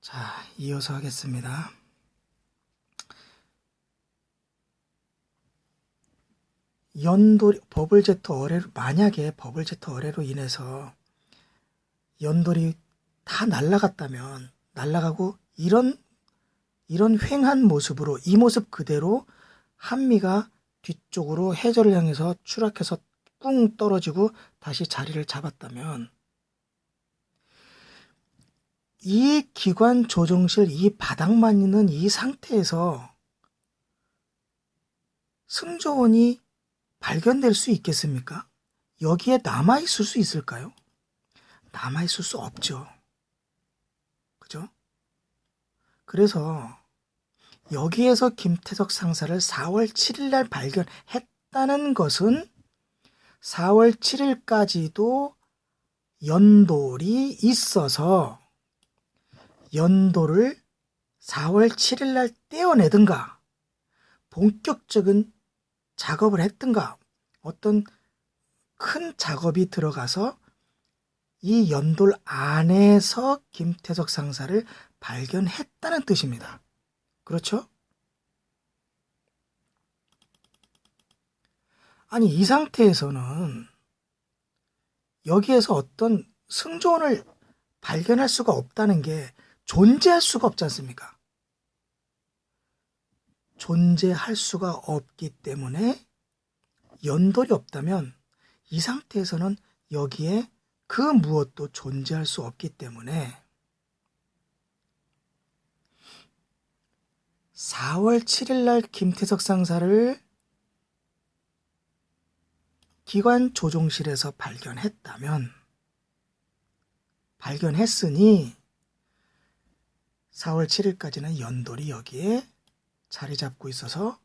자, 이어서 하겠습니다. 연돌이 버블제트 어뢰로, 만약에 버블제트 어뢰로 인해서 연돌이 다 날아가고 이런 휑한 모습으로, 이 모습 그대로 한미가 뒤쪽으로 해저를 향해서 추락해서 꿍 떨어지고 다시 자리를 잡았다면, 이 기관 조종실, 이 바닥만 있는 이 상태에서 승조원이 발견될 수 있겠습니까? 여기에 남아있을 수 있을까요? 남아있을 수 없죠. 그죠? 그래서 여기에서 김태석 상사를 4월 7일 날 발견했다는 것은 4월 7일까지도 연돌이 있어서 연돌을 4월 7일 날 떼어내든가 본격적인 작업을 했든가 어떤 큰 작업이 들어가서 이 연돌 안에서 김태석 상사를 발견했다는 뜻입니다. 그렇죠? 아니, 이 상태에서는 여기에서 어떤 승조원을 발견할 수가 없다는 게 존재할 수가 없지 않습니까? 존재할 수가 없기 때문에 연돌이 없다면 이 상태에서는 여기에 그 무엇도 존재할 수 없기 때문에 4월 7일 날 김태석 상사를 기관 조종실에서 발견했으니 4월 7일까지는 연돌이 여기에 자리 잡고 있어서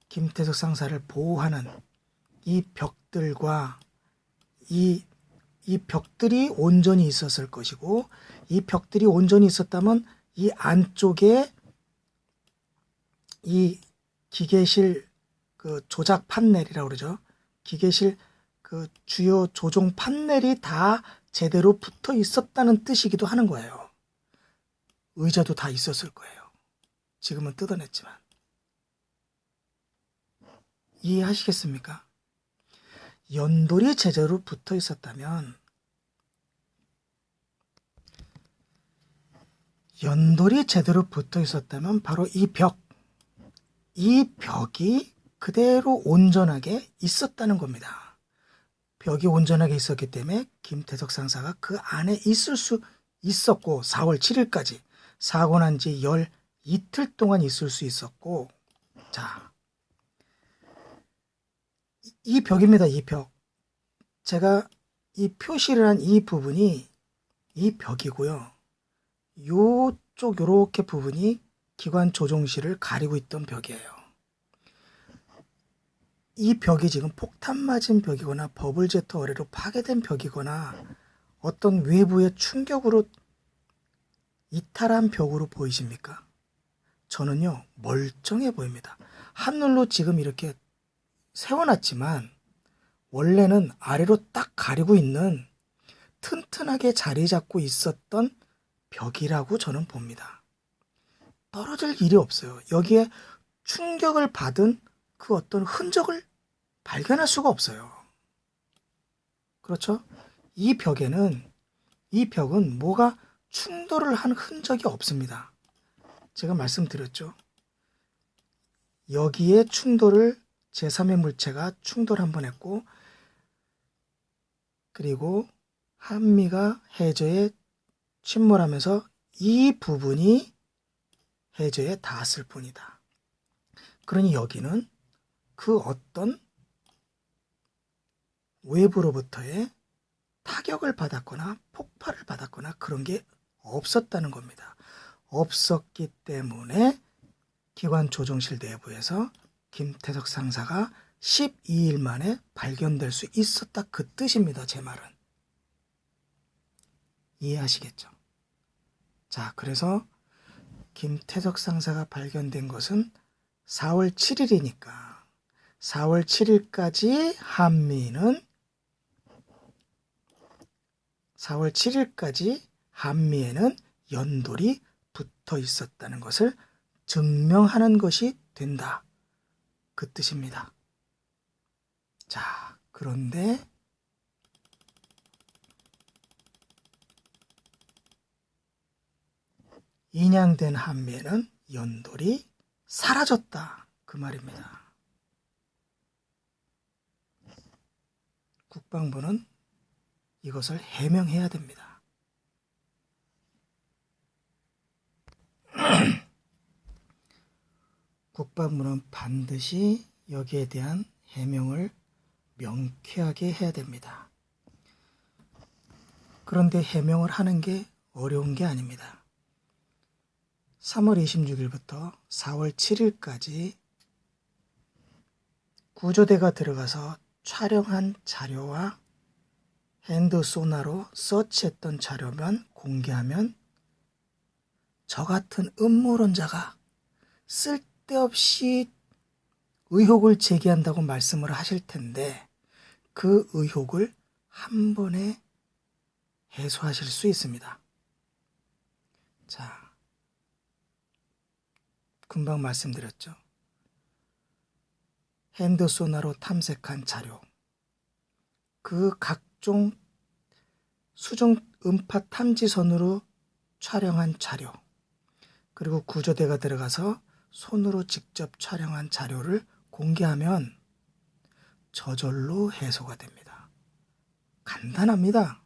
김태석 상사를 보호하는 이 벽들과 이 벽들이 온전히 있었을 것이고, 이 벽들이 온전히 있었다면 이 안쪽에 이 기계실 그 조작 판넬이라고 그러죠. 기계실 그 주요 조종 판넬이 다 제대로 붙어 있었다는 뜻이기도 하는 거예요. 의자도 다 있었을 거예요. 지금은 뜯어냈지만. 이해하시겠습니까? 연돌이 제대로 붙어 있었다면 바로 이 벽이 그대로 온전하게 있었다는 겁니다. 벽이 온전하게 있었기 때문에 김태석 상사가 그 안에 있을 수 있었고, 4월 7일까지 사고 난 지 이틀 동안 있을 수 있었고, 자, 이 벽입니다. 이 벽. 제가 이 표시를 한 이 부분이 이 벽이고요. 요쪽 요렇게 부분이 기관 조종실을 가리고 있던 벽이에요. 이 벽이 지금 폭탄 맞은 벽이거나 버블제트 어뢰로 파괴된 벽이거나 어떤 외부의 충격으로 이탈한 벽으로 보이십니까? 저는요, 멀쩡해 보입니다. 하늘로 지금 이렇게 세워놨지만 원래는 아래로 딱 가리고 있는 튼튼하게 자리 잡고 있었던 벽이라고 저는 봅니다. 떨어질 일이 없어요. 여기에 충격을 받은 그 어떤 흔적을 발견할 수가 없어요. 그렇죠? 이 벽은 뭐가 충돌을 한 흔적이 없습니다. 제가 말씀드렸죠. 여기에 충돌을 제3의 물체가 충돌 한번 했고, 그리고 한미가 해저에 침몰하면서 이 부분이 해저에 닿았을 뿐이다. 그러니 여기는 그 어떤 외부로부터의 타격을 받았거나 폭발을 받았거나 그런 게 없었다는 겁니다. 없었기 때문에 기관 조종실 내부에서 김태석 상사가 12일 만에 발견될 수 있었다, 그 뜻입니다. 제 말은. 이해하시겠죠? 자, 그래서 김태석 상사가 발견된 것은 4월 7일이니까 4월 7일까지 한미에는 연돌이 붙어 있었다는 것을 증명하는 것이 된다. 그 뜻입니다. 자, 그런데 인양된 한미에는 연돌이 사라졌다. 그 말입니다. 국방부는 이것을 해명해야 됩니다. 국방부는 반드시 여기에 대한 해명을 명쾌하게 해야 됩니다. 그런데 해명을 하는 게 어려운 게 아닙니다. 3월 26일부터 4월 7일까지 구조대가 들어가서 촬영한 자료와 핸드 소나로 서치했던 자료만 공개하면 저 같은 음모론자가 쓸데없이 의혹을 제기한다고 말씀을 하실 텐데 그 의혹을 한 번에 해소하실 수 있습니다. 자, 금방 말씀드렸죠. 핸드 소나로 탐색한 자료, 그 각종 수중 음파 탐지선으로 촬영한 자료, 그리고 구조대가 들어가서 손으로 직접 촬영한 자료를 공개하면 저절로 해소가 됩니다. 간단합니다.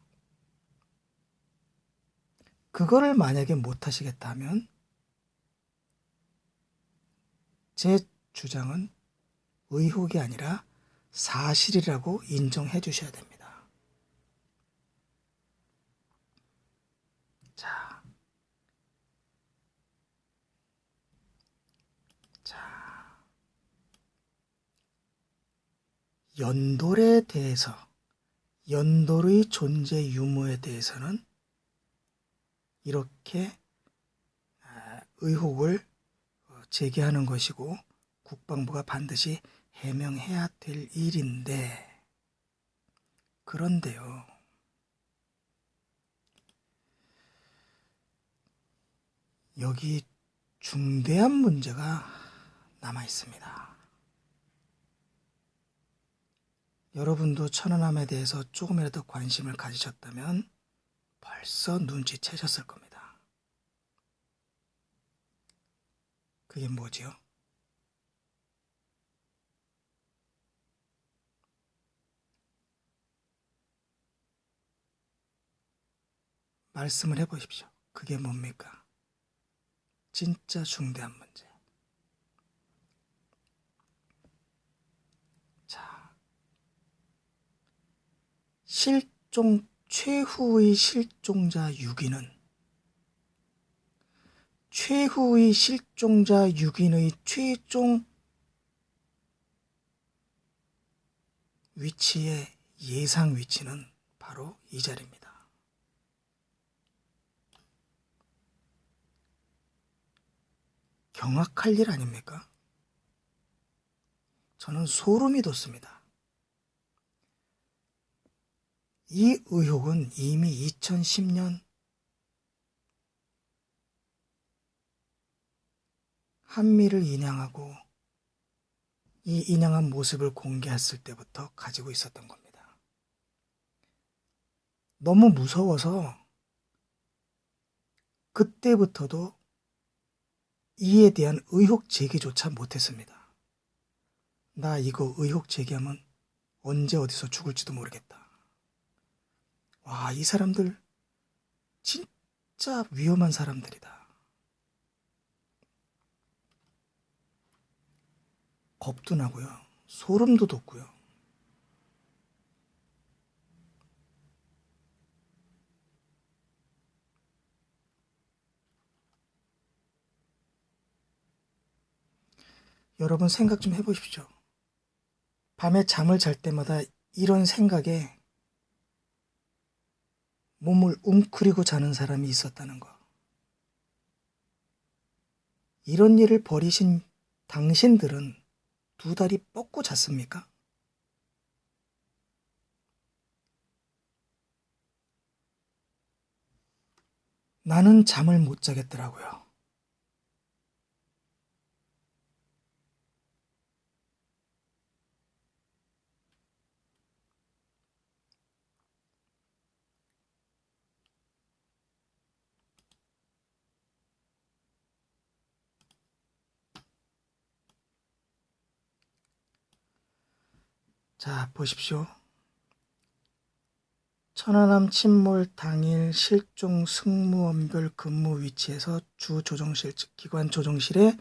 그거를 만약에 못 하시겠다 하면 제 주장은 의혹이 아니라 사실이라고 인정해 주셔야 됩니다. 자, 연돌에 대해서, 연돌의 존재 유무에 대해서는 이렇게 의혹을 제기하는 것이고 국방부가 반드시 해명해야 될 일인데, 그런데요, 여기 중대한 문제가 남아 있습니다. 여러분도 천안함에 대해서 조금이라도 관심을 가지셨다면 벌써 눈치채셨을 겁니다. 그게 뭐지요? 말씀을 해보십시오. 그게 뭡니까? 진짜 중대한 문제. 자, 최후의 실종자 6인은 최후의 실종자 6인의 최종 위치의 예상 위치는 바로 이 자리입니다. 경악할 일 아닙니까? 저는 소름이 돋습니다. 이 의혹은 이미 2010년 한미를 인양하고 이 인양한 모습을 공개했을 때부터 가지고 있었던 겁니다. 너무 무서워서 그때부터도 이에 대한 의혹 제기조차 못했습니다. 나 이거 의혹 제기하면 언제 어디서 죽을지도 모르겠다. 와, 이 사람들 진짜 위험한 사람들이다. 겁도 나고요. 소름도 돋고요. 여러분 생각 좀 해보십시오. 밤에 잠을 잘 때마다 이런 생각에 몸을 웅크리고 자는 사람이 있었다는 거. 이런 일을 벌이신 당신들은 두 다리 뻗고 잤습니까? 나는 잠을 못 자겠더라고요. 자, 보십시오. 천안함 침몰 당일 실종 승무원별 근무 위치에서 주 조종실, 즉 기관 조종실에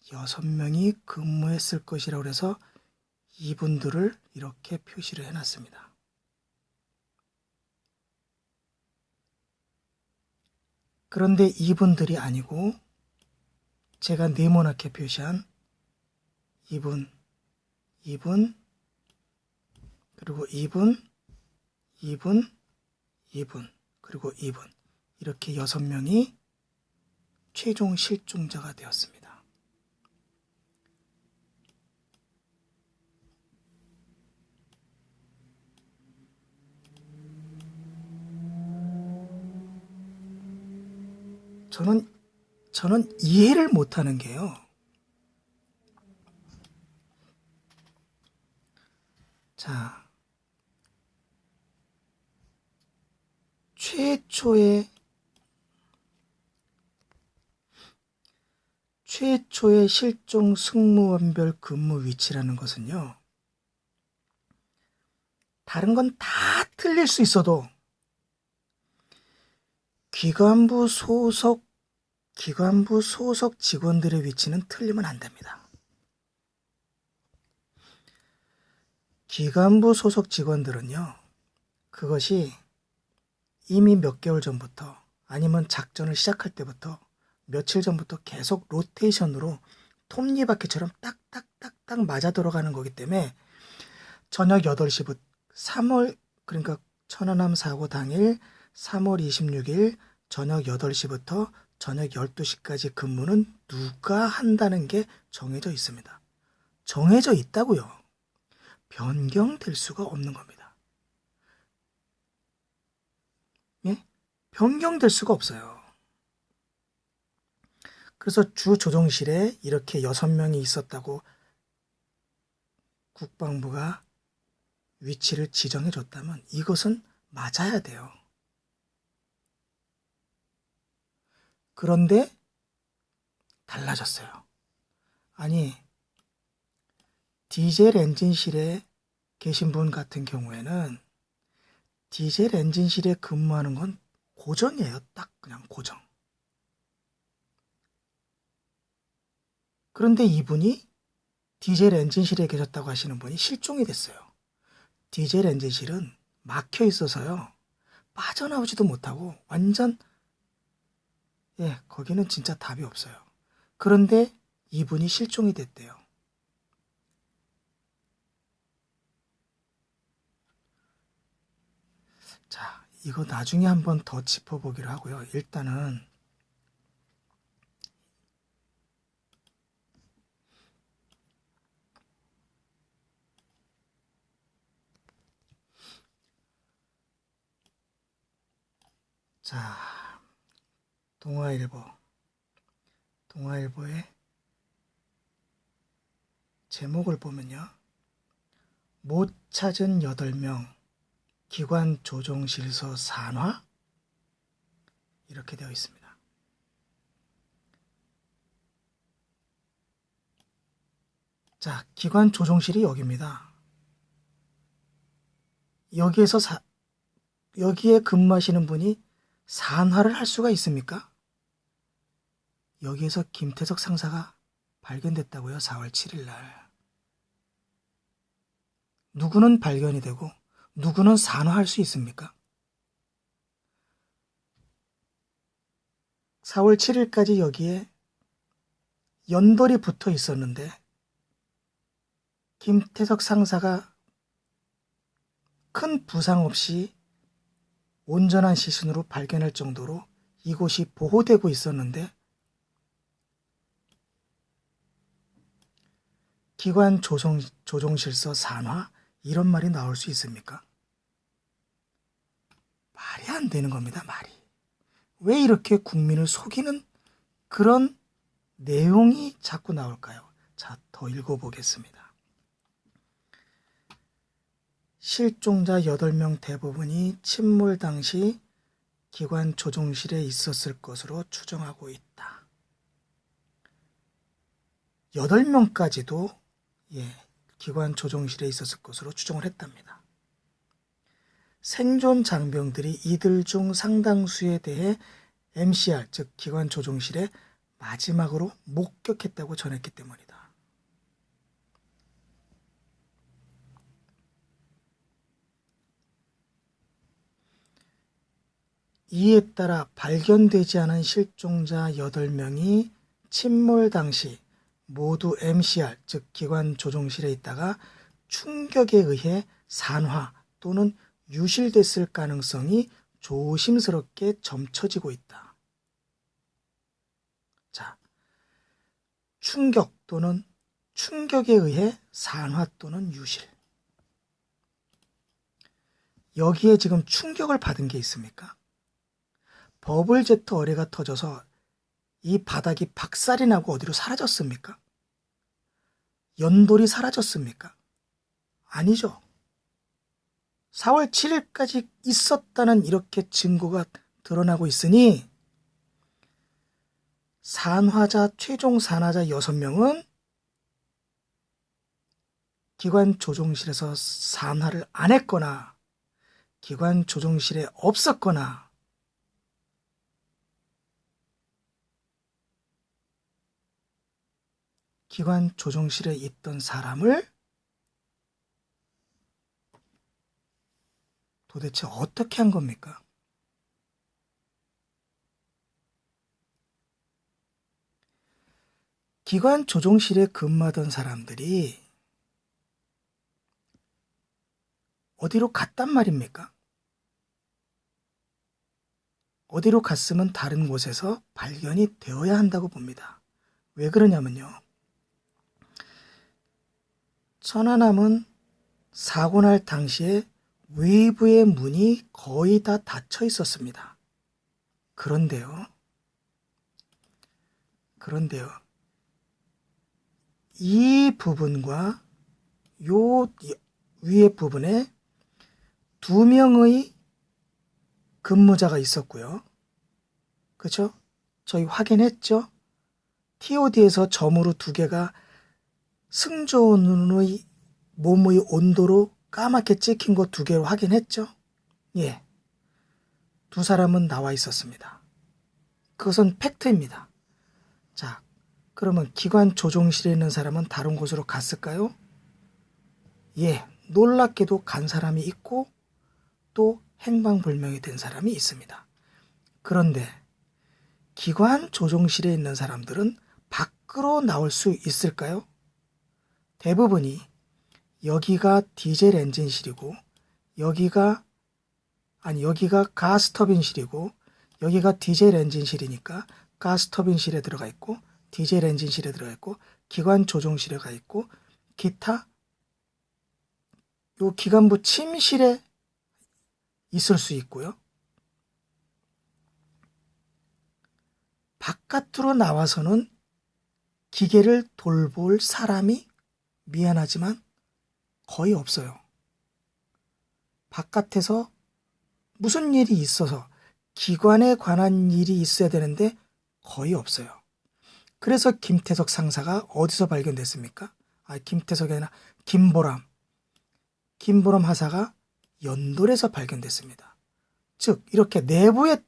6명이 근무했을 것이라고 해서 이분들을 이렇게 표시를 해놨습니다. 그런데 이분들이 아니고 제가 네모나게 표시한 이분, 그리고 이분, 그리고 이분, 이렇게 6명이 최종 실종자가 되었습니다. 저는 이해를 못하는 게요. 자, 최초의 실종 승무원별 근무 위치라는 것은요, 다른 건 다 틀릴 수 있어도 기관부 소속 직원들의 위치는 틀리면 안 됩니다. 기관부 소속 직원들은요, 그것이 이미 몇 개월 전부터 아니면 작전을 시작할 때부터 며칠 전부터 계속 로테이션으로 톱니바퀴처럼 딱딱딱딱 맞아 들어가는 거기 때문에 저녁 8시부터 3월, 그러니까 천안함 사고 당일 3월 26일 저녁 8시부터 저녁 12시까지 근무는 누가 한다는 게 정해져 있습니다. 정해져 있다고요. 변경될 수가 없는 겁니다. 예? 변경될 수가 없어요. 그래서 주 조종실에 이렇게 6명이 있었다고 국방부가 위치를 지정해 줬다면 이것은 맞아야 돼요. 그런데 달라졌어요. 아니, 디젤 엔진실에 계신 분 같은 경우에는 디젤 엔진실에 근무하는 건 고정이에요. 딱 그냥 고정. 그런데 이분이 디젤 엔진실에 계셨다고 하시는 분이 실종이 됐어요. 디젤 엔진실은 막혀 있어서요. 빠져나오지도 못하고 완전 거기는 진짜 답이 없어요. 그런데 이분이 실종이 됐대요. 자, 이거 나중에 한번 더 짚어보기로 하고요. 일단은 자, 동아일보의 제목을 보면요. 못 찾은 8명 기관 조종실서 산화 이렇게 되어 있습니다. 자, 기관 조종실이 여기입니다. 여기에 근무하시는 분이 산화를 할 수가 있습니까? 여기에서 김태석 상사가 발견됐다고요. 4월 7일 날. 누구는 발견이 되고 누구는 산화할 수 있습니까? 4월 7일까지 여기에 연돌이 붙어 있었는데 김태석 상사가 큰 부상 없이 온전한 시신으로 발견할 정도로 이곳이 보호되고 있었는데 기관 조종실서 산화 이런 말이 나올 수 있습니까? 말이 안 되는 겁니다. 말이. 왜 이렇게 국민을 속이는 그런 내용이 자꾸 나올까요? 자, 더 읽어보겠습니다. 실종자 8명 대부분이 침몰 당시 기관 조종실에 있었을 것으로 추정하고 있다. 8명까지도 기관 조종실에 있었을 것으로 추정을 했답니다. 생존 장병들이 이들 중 상당수에 대해 MCR, 즉 기관 조종실에 마지막으로 목격했다고 전했기 때문이다. 이에 따라 발견되지 않은 실종자 8명이 침몰 당시 모두 MCR, 즉 기관 조종실에 있다가 충격에 의해 산화 또는 유실됐을 가능성이 조심스럽게 점쳐지고 있다. 자, 충격 또는 충격에 의해 산화 또는 유실. 여기에 지금 충격을 받은 게 있습니까? 버블 제트 어뢰가 터져서 이 바닥이 박살이 나고 어디로 사라졌습니까? 연돌이 사라졌습니까? 아니죠. 4월 7일까지 있었다는 이렇게 증거가 드러나고 있으니 최종 산화자 6명은 기관 조종실에서 산화를 안 했거나 기관 조종실에 없었거나 기관 조종실에 있던 사람을 도대체 어떻게 한 겁니까? 기관 조종실에 근무하던 사람들이 어디로 갔단 말입니까? 어디로 갔으면 다른 곳에서 발견이 되어야 한다고 봅니다. 왜 그러냐면요. 천안함은 사고 날 당시에 외부의 문이 거의 다 닫혀 있었습니다. 그런데요. 이 부분과 요 위에 부분에 2명의 근무자가 있었고요. 그렇죠? 저희 확인했죠? TOD에서 점으로 2개가 승조원의 몸의 온도로 까맣게 찍힌 거 2개로 확인했죠? 예. 2 사람은 나와 있었습니다. 그것은 팩트입니다. 자, 그러면 기관 조종실에 있는 사람은 다른 곳으로 갔을까요? 예. 놀랍게도 간 사람이 있고 또 행방불명이 된 사람이 있습니다. 그런데 기관 조종실에 있는 사람들은 밖으로 나올 수 있을까요? 대부분이 여기가 디젤 엔진실이고 여기가 가스터빈실이고 여기가 디젤 엔진실이니까 가스터빈실에 들어가 있고 디젤 엔진실에 들어가 있고 기관 조종실에 가 있고 기타 요 기관부 침실에 있을 수 있고요. 바깥으로 나와서는 기계를 돌볼 사람이 미안하지만 거의 없어요. 바깥에서 무슨 일이 있어서 기관에 관한 일이 있어야 되는데 거의 없어요. 그래서 김태석 상사가 어디서 발견됐습니까? 김태석이 아니라 김보람 하사가 연돌에서 발견됐습니다. 즉 이렇게 내부의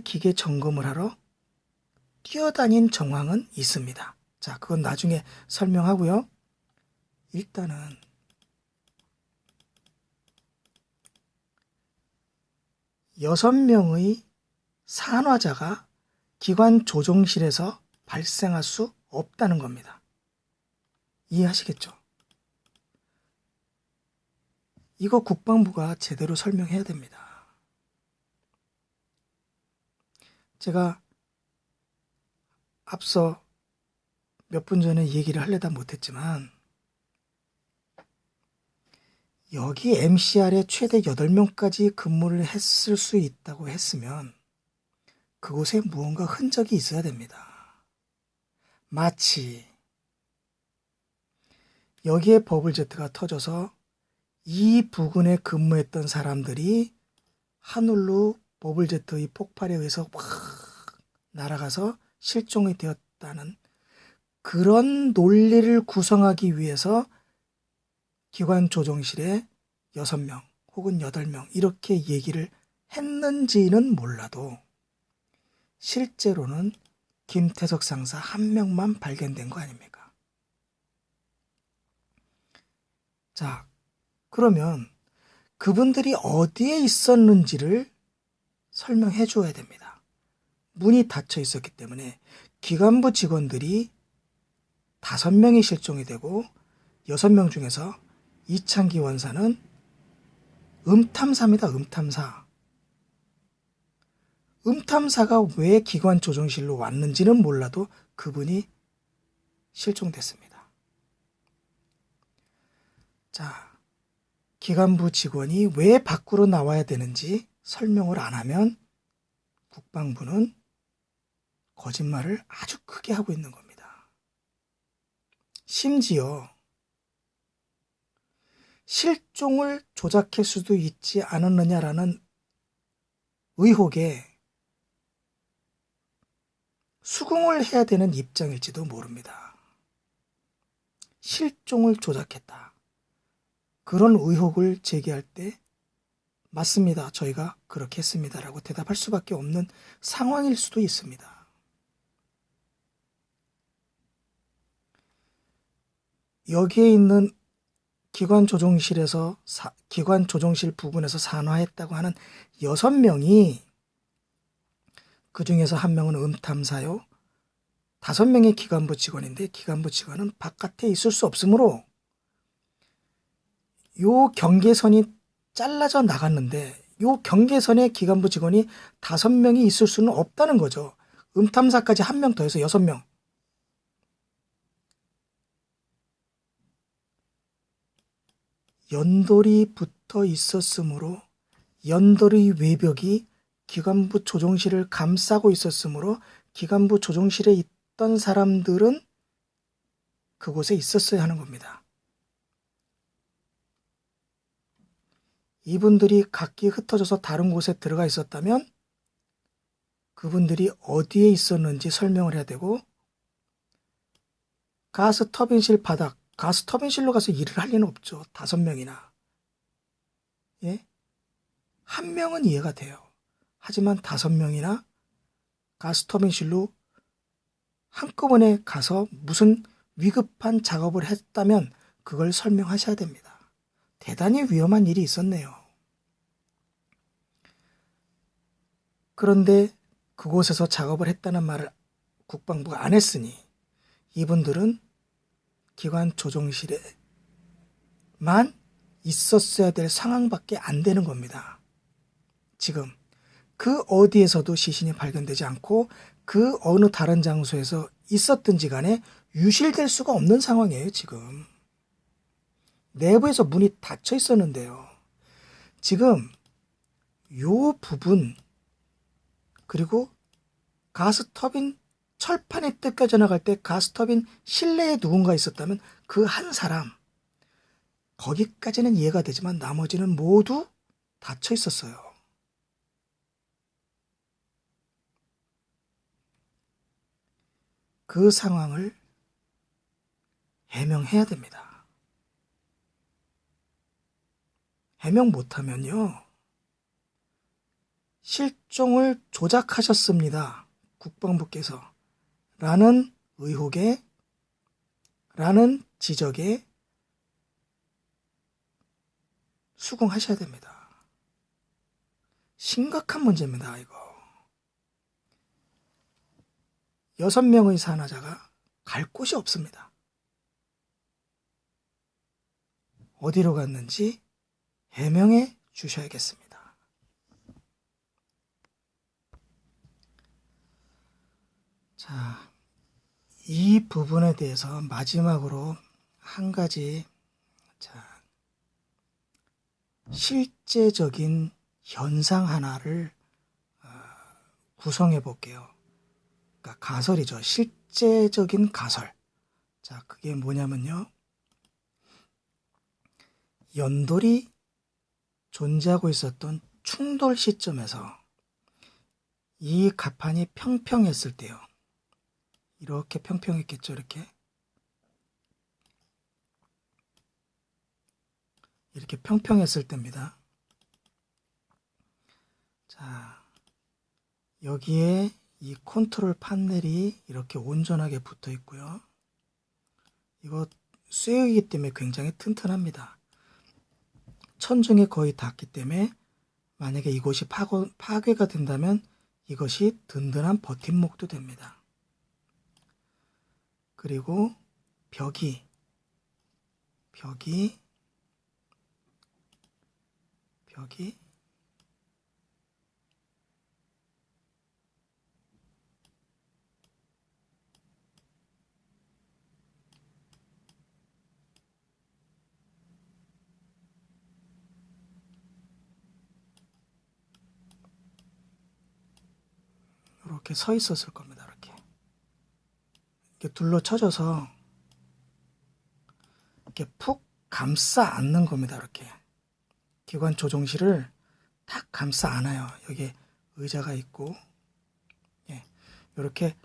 기계 점검을 하러 뛰어다닌 정황은 있습니다. 자, 그건 나중에 설명하고요. 일단은 6명의 산화자가 기관 조종실에서 발생할 수 없다는 겁니다. 이해하시겠죠? 이거 국방부가 제대로 설명해야 됩니다. 제가 앞서 몇 분 전에 얘기를 하려다 못했지만 여기 MCR에 최대 8명까지 근무를 했을 수 있다고 했으면 그곳에 무언가 흔적이 있어야 됩니다. 마치 여기에 버블제트가 터져서 이 부근에 근무했던 사람들이 하늘로 버블제트의 폭발에 의해서 확 날아가서 실종이 되었다는 그런 논리를 구성하기 위해서 기관 조정실에 6명 혹은 8명 이렇게 얘기를 했는지는 몰라도 실제로는 김태석 상사 한 명만 발견된 거 아닙니까? 자, 그러면 그분들이 어디에 있었는지를 설명해 줘야 됩니다. 문이 닫혀 있었기 때문에 기관부 직원들이 5명이 실종이 되고 6명 중에서 이창기 원사는 음탐사입니다. 음탐사. 음탐사가 왜 기관 조정실로 왔는지는 몰라도 그분이 실종됐습니다. 자, 기관부 직원이 왜 밖으로 나와야 되는지 설명을 안 하면 국방부는 거짓말을 아주 크게 하고 있는 겁니다. 심지어 실종을 조작할 수도 있지 않았느냐라는 의혹에 수긍을 해야 되는 입장일지도 모릅니다. 실종을 조작했다. 그런 의혹을 제기할 때 맞습니다. 저희가 그렇게 했습니다라고 대답할 수밖에 없는 상황일 수도 있습니다. 여기에 있는 기관 조정실 부분에서 산화했다고 하는 6명이 그 중에서 한 명은 음탐사요. 5명의 기관부 직원인데 기관부 직원은 바깥에 있을 수 없으므로 요 경계선이 잘라져 나갔는데 요 경계선에 기관부 직원이 5명이 있을 수는 없다는 거죠. 음탐사까지 한 명 더해서 6명. 연돌이 붙어 있었으므로 연돌의 외벽이 기관부 조종실을 감싸고 있었으므로 기관부 조종실에 있던 사람들은 그곳에 있었어야 하는 겁니다. 이분들이 각기 흩어져서 다른 곳에 들어가 있었다면 그분들이 어디에 있었는지 설명을 해야 되고 가스 터빈실 바닥, 가스 터빈실로 가서 일을 할 리는 없죠. 5명이나. 예? 한 명은 이해가 돼요. 하지만 5명이나 가스 터빈실로 한꺼번에 가서 무슨 위급한 작업을 했다면 그걸 설명하셔야 됩니다. 대단히 위험한 일이 있었네요. 그런데 그곳에서 작업을 했다는 말을 국방부가 안 했으니 이분들은 기관 조종실에만 있었어야 될 상황밖에 안 되는 겁니다. 지금 그 어디에서도 시신이 발견되지 않고 그 어느 다른 장소에서 있었든지 간에 유실될 수가 없는 상황이에요. 지금 내부에서 문이 닫혀 있었는데요. 지금 요 부분 그리고 가스터빈 철판이 뜯겨져 나갈 때 가스터빈 실내에 누군가 있었다면 그 한 사람 거기까지는 이해가 되지만 나머지는 모두 닫혀 있었어요. 그 상황을 해명해야 됩니다. 해명 못하면요. 실종을 조작하셨습니다. 국방부께서. 라는 의혹에, 라는 지적에 수긍하셔야 됩니다. 심각한 문제입니다, 이거. 6명의 산화자가 갈 곳이 없습니다. 어디로 갔는지 해명해 주셔야겠습니다. 자, 이 부분에 대해서 마지막으로 한 가지 실제적인 현상 하나를 구성해 볼게요. 그러니까 가설이죠. 실제적인 가설. 자, 그게 뭐냐면요. 연돌이 존재하고 있었던 충돌 시점에서 이 갑판이 평평했을 때요. 이렇게 평평했겠죠. 이렇게. 이렇게 평평했을 때입니다. 자, 여기에 이 컨트롤 판넬이 이렇게 온전하게 붙어 있고요. 이거 쇠이기 때문에 굉장히 튼튼합니다. 천정에 거의 닿기 때문에 만약에 이곳이 파괴가 된다면 이것이 든든한 버팀목도 됩니다. 그리고 벽이 이렇게 서 있었을 겁니다. 이렇게 둘러 쳐져서 이렇게 푹 감싸 안는 겁니다. 이렇게 기관 조종실을 탁 감싸 안아요. 여기 의자가 있고, 예, 이렇게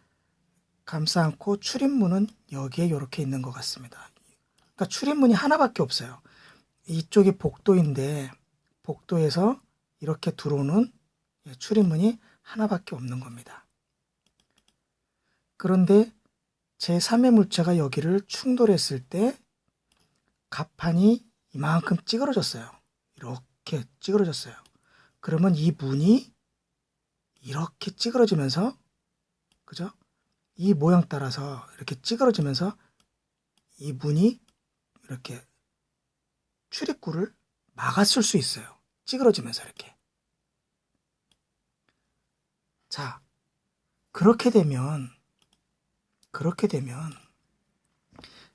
감싸 안고 출입문은 여기에 이렇게 있는 것 같습니다. 그러니까 출입문이 하나밖에 없어요. 이쪽이 복도인데 복도에서 이렇게 들어오는 출입문이 하나밖에 없는 겁니다. 그런데 제3의 물체가 여기를 충돌했을 때 갑판이 이만큼 찌그러졌어요. 이렇게 찌그러졌어요. 그러면 이 문이 이렇게 찌그러지면서, 그죠? 이 모양 따라서 이렇게 찌그러지면서 이 문이 이렇게 출입구를 막았을 수 있어요. 찌그러지면서 이렇게. 자, 그렇게 되면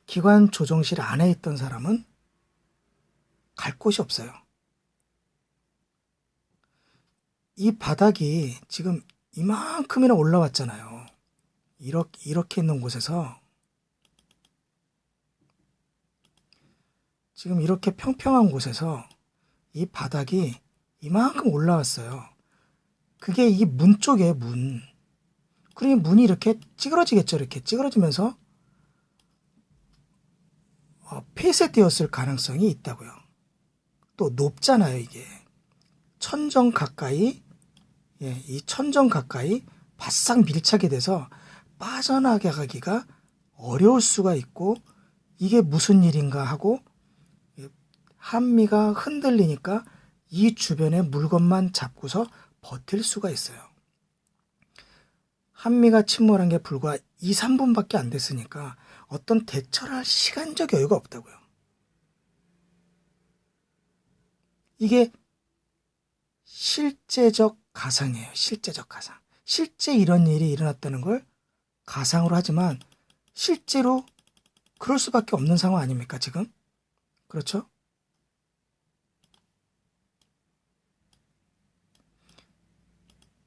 기관 조종실 안에 있던 사람은 갈 곳이 없어요. 이 바닥이 지금 이만큼이나 올라왔잖아요. 이렇게 있는 곳에서 지금 이렇게 평평한 곳에서 이 바닥이 이만큼 올라왔어요. 그게 이 문 쪽에 문. 그러니 문이 이렇게 찌그러지겠죠. 이렇게 찌그러지면서 폐쇄되었을 가능성이 있다고요. 또 높잖아요, 이게. 천정 가까이, 이 천정 가까이 바싹 밀착이 돼서 빠져나가기가 어려울 수가 있고, 이게 무슨 일인가 하고 한미가 흔들리니까 이 주변의 물건만 잡고서 버틸 수가 있어요. 한미가 침몰한 게 불과 2, 3분밖에 안 됐으니까 어떤 대처를 할 시간적 여유가 없다고요. 이게 실제적 가상이에요. 실제적 가상. 실제 이런 일이 일어났다는 걸 가상으로 하지만 실제로 그럴 수밖에 없는 상황 아닙니까, 지금? 그렇죠?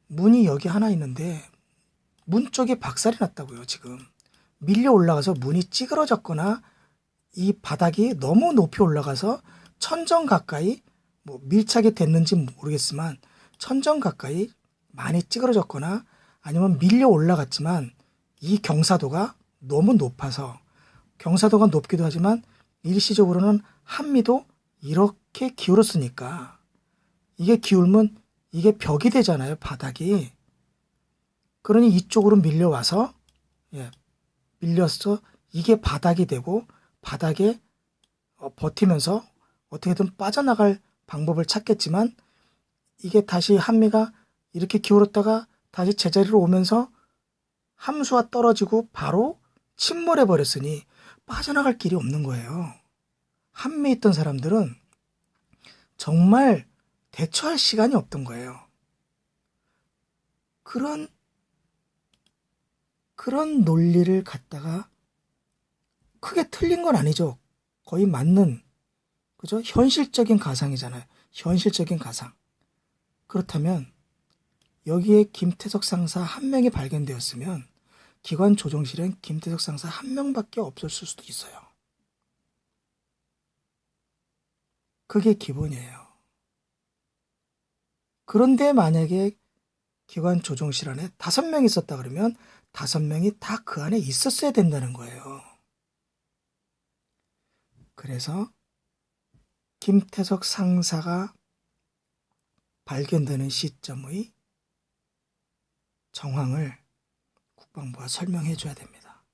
문이 여기 하나 있는데 문 쪽에 박살이 났다고요, 지금. 밀려 올라가서 문이 찌그러졌거나 이 바닥이 너무 높이 올라가서 천정 가까이, 뭐 밀착이 됐는지 모르겠지만 천정 가까이 많이 찌그러졌거나 아니면 밀려 올라갔지만 이 경사도가 너무 높아서, 경사도가 높기도 하지만 일시적으로는 한미도 이렇게 기울었으니까, 이게 기울면 이게 벽이 되잖아요, 바닥이. 그러니 이쪽으로 밀려와서, 밀려서 이게 바닥이 되고 바닥에 버티면서 어떻게든 빠져나갈 방법을 찾겠지만, 이게 다시 한미가 이렇게 기울었다가 다시 제자리로 오면서 함수가 떨어지고 바로 침몰해 버렸으니 빠져나갈 길이 없는 거예요. 한미에 있던 사람들은 정말 대처할 시간이 없던 거예요. 그런 논리를 갖다가 크게 틀린 건 아니죠. 거의 맞는, 그죠? 현실적인 가상이잖아요. 현실적인 가상. 그렇다면 여기에 김태석 상사 한 명이 발견되었으면 기관 조종실엔 김태석 상사 한 명밖에 없었을 수도 있어요. 그게 기본이에요. 그런데 만약에 기관 조종실 안에 5명이 있었다 그러면 5명이 다 그 안에 있었어야 된다는 거예요. 그래서 김태석 상사가 발견되는 시점의 정황을 국방부가 설명해 줘야 됩니다.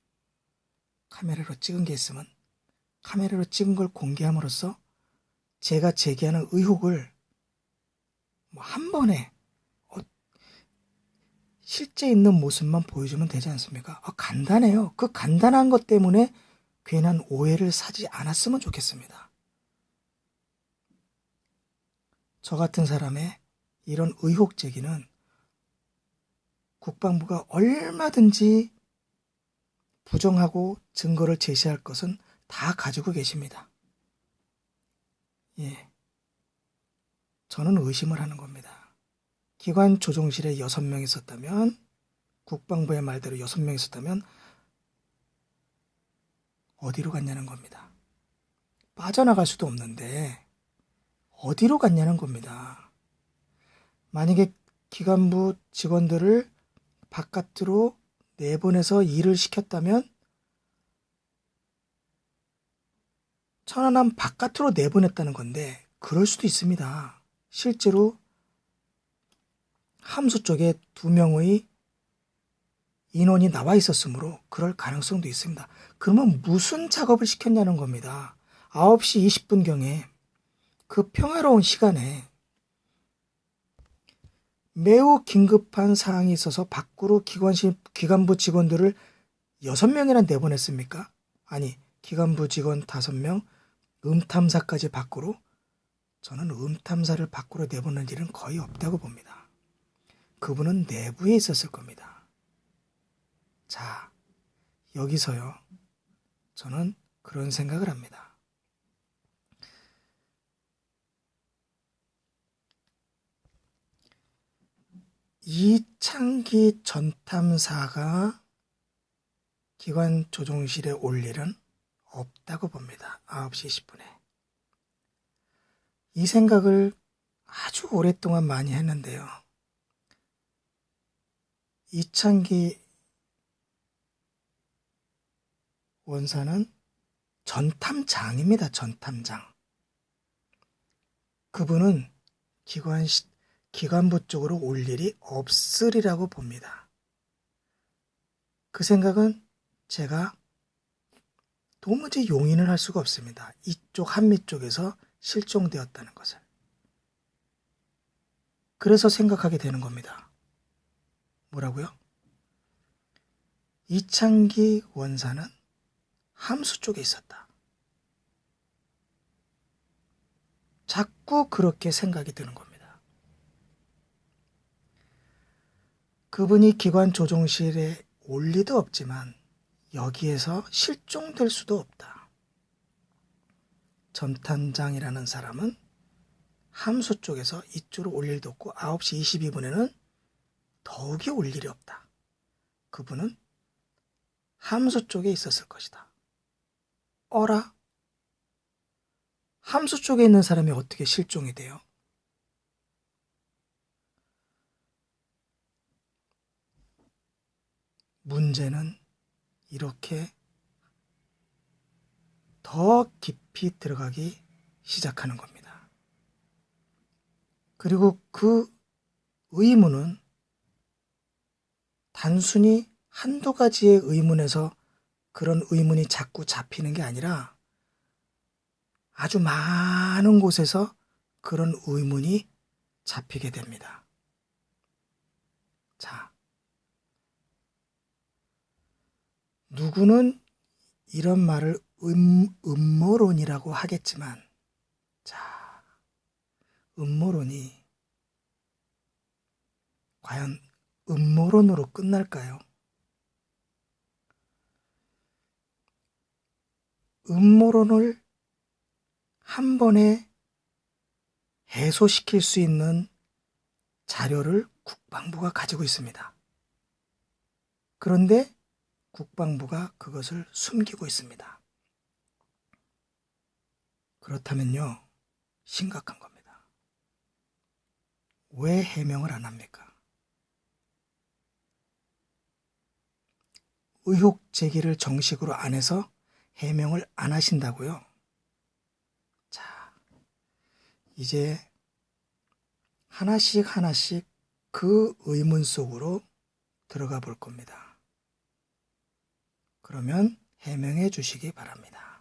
카메라로 찍은 게 있으면 카메라로 찍은 걸 공개함으로써 제가 제기하는 의혹을 한 번에 실제 있는 모습만 보여주면 되지 않습니까? 간단해요. 그 간단한 것 때문에 괜한 오해를 사지 않았으면 좋겠습니다. 저 같은 사람의 이런 의혹 제기는 국방부가 얼마든지 부정하고 증거를 제시할 것은 다 가지고 계십니다. 예. 저는 의심을 하는 겁니다. 기관 조종실에 6명 있었다면, 국방부의 말대로 6명 있었다면 어디로 갔냐는 겁니다. 빠져나갈 수도 없는데 어디로 갔냐는 겁니다. 만약에 기관부 직원들을 바깥으로 내보내서 일을 시켰다면 천안함 바깥으로 내보냈다는 건데 그럴 수도 있습니다. 실제로 함수 쪽에 2명의 인원이 나와 있었으므로 그럴 가능성도 있습니다. 그러면 무슨 작업을 시켰냐는 겁니다. 9시 20분경에 그 평화로운 시간에 매우 긴급한 사항이 있어서 밖으로 기관부 직원들을 6명이나 내보냈습니까? 아니, 기관부 직원 5명, 음탐사까지 밖으로? 저는 음탐사를 밖으로 내보낸 일은 거의 없다고 봅니다. 그분은 내부에 있었을 겁니다. 자, 여기서요. 저는 그런 생각을 합니다. 이창기 전탐사가 기관 조종실에 올 일은 없다고 봅니다. 9시 10분에. 이 생각을 아주 오랫동안 많이 했는데요. 이창기 원사는 전탐장입니다. 전탐장. 그분은 기관부 쪽으로 올 일이 없으리라고 봅니다. 그 생각은 제가 도무지 용인을 할 수가 없습니다. 이쪽 한미 쪽에서 실종되었다는 것을. 그래서 생각하게 되는 겁니다. 뭐라고요? 이창기 원사는 함수 쪽에 있었다. 자꾸 그렇게 생각이 드는 겁니다. 그분이 기관 조종실에 올 리도 없지만 여기에서 실종될 수도 없다. 전탐장이라는 사람은 함수 쪽에서 이쪽으로 올 일도 없고 9시 22분에는 더욱이 올 일이 없다. 그분은 함수 쪽에 있었을 것이다. 어라? 함수 쪽에 있는 사람이 어떻게 실종이 돼요? 문제는 이렇게 더 깊이 들어가기 시작하는 겁니다. 그리고 그 의문은 단순히 한두 가지의 의문에서 그런 의문이 자꾸 잡히는 게 아니라 아주 많은 곳에서 그런 의문이 잡히게 됩니다. 자, 누구는 이런 말을 음모론이라고 하겠지만, 자, 음모론이 과연 음모론으로 끝날까요? 음모론을 한 번에 해소시킬 수 있는 자료를 국방부가 가지고 있습니다. 그런데 국방부가 그것을 숨기고 있습니다. 그렇다면요, 심각한 겁니다. 왜 해명을 안 합니까? 의혹 제기를 정식으로 안 해서 해명을 안 하신다고요? 자, 이제 하나씩 그 의문 속으로 들어가 볼 겁니다. 그러면 해명해 주시기 바랍니다.